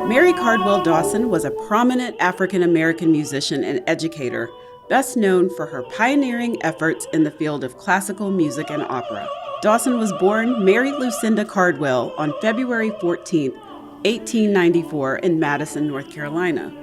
Mary Cardwell Dawson was a prominent African-American musician and educator, best known for her pioneering efforts in the field of classical music and opera. Dawson was born Mary Lucinda Cardwell on February 14, 1894 in Madison, North Carolina.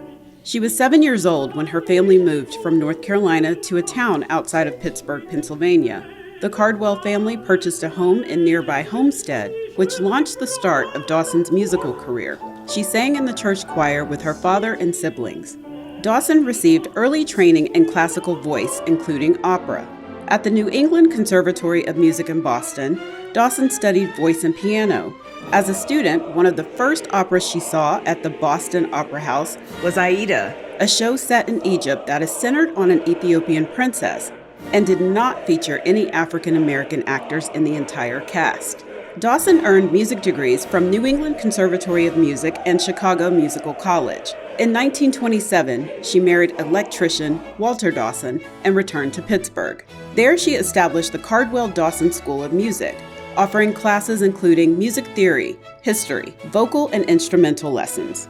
She was 7 years old when her family moved from North Carolina to a town outside of Pittsburgh, Pennsylvania. The Cardwell family purchased a home in nearby Homestead, which launched the start of Dawson's musical career. She sang in the church choir with her father and siblings. Dawson received early training in classical voice, including opera. At the New England Conservatory of Music in Boston, Dawson studied voice and piano. As a student, one of the first operas she saw at the Boston Opera House was Aida, a show set in Egypt that is centered on an Ethiopian princess and did not feature any African-American actors in the entire cast. Dawson earned music degrees from New England Conservatory of Music and Chicago Musical College. In 1927, she married electrician Walter Dawson and returned to Pittsburgh. There she established the Cardwell Dawson School of Music, offering classes including music theory, history, vocal and instrumental lessons.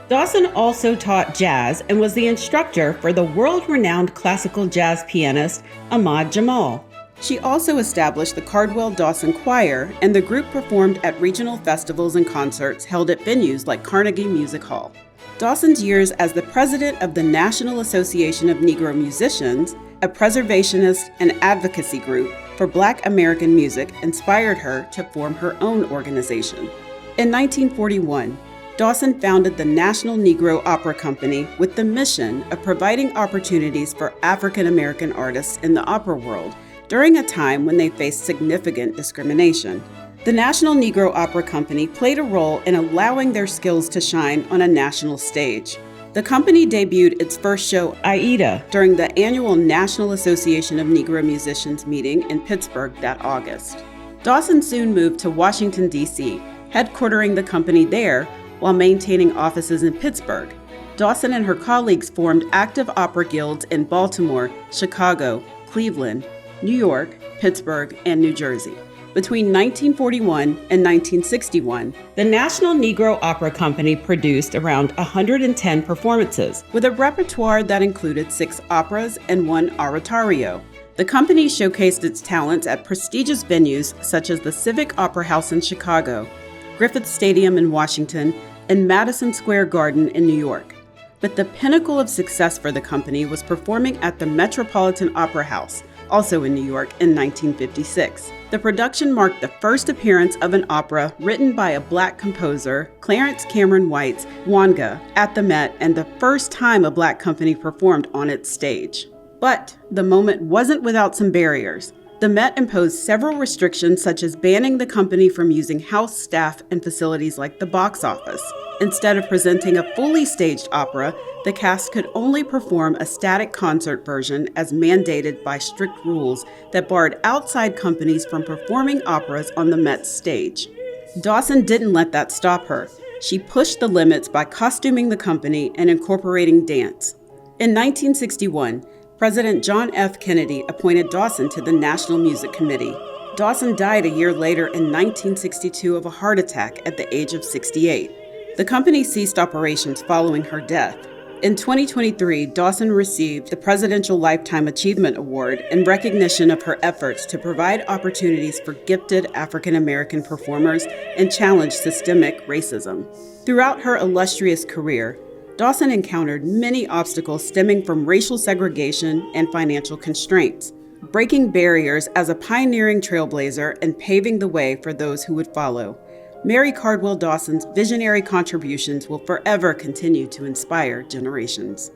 Dawson also taught jazz and was the instructor for the world-renowned classical jazz pianist Ahmad Jamal. She also established the Cardwell Dawson Choir, and the group performed at regional festivals and concerts held at venues like Carnegie Music Hall. Dawson's years as the president of the National Association of Negro Musicians, a preservationist and advocacy group for Black American music, inspired her to form her own organization. In 1941, Dawson founded the National Negro Opera Company with the mission of providing opportunities for African American artists in the opera world during a time when they faced significant discrimination. The National Negro Opera Company played a role in allowing their skills to shine on a national stage. The company debuted its first show, Aida, during the annual National Association of Negro Musicians meeting in Pittsburgh that August. Dawson soon moved to Washington, D.C., headquartering the company there while maintaining offices in Pittsburgh. Dawson and her colleagues formed active opera guilds in Baltimore, Chicago, Cleveland, New York, Pittsburgh, and New Jersey. Between 1941 and 1961, the National Negro Opera Company produced around 110 performances, with a repertoire that included 6 operas and 1 oratorio. The company showcased its talents at prestigious venues such as the Civic Opera House in Chicago, Griffith Stadium in Washington, and Madison Square Garden in New York. But the pinnacle of success for the company was performing at the Metropolitan Opera House, also in New York, in 1956. The production marked the first appearance of an opera written by a Black composer, Clarence Cameron White's Wanga, at the Met, and the first time a Black company performed on its stage. But the moment wasn't without some barriers. The Met imposed several restrictions, such as banning the company from using house staff and facilities like the box office. Instead of presenting a fully staged opera, the cast could only perform a static concert version as mandated by strict rules that barred outside companies from performing operas on the Met's stage. Dawson didn't let that stop her. She pushed the limits by costuming the company and incorporating dance. In 1961, President John F. Kennedy appointed Dawson to the National Music Committee. Dawson died a year later in 1962 of a heart attack at the age of 68. The company ceased operations following her death. In 2023, Dawson received the Presidential Lifetime Achievement Award in recognition of her efforts to provide opportunities for gifted African American performers and challenge systemic racism. Throughout her illustrious career, Dawson encountered many obstacles stemming from racial segregation and financial constraints, breaking barriers as a pioneering trailblazer and paving the way for those who would follow. Mary Cardwell Dawson's visionary contributions will forever continue to inspire generations.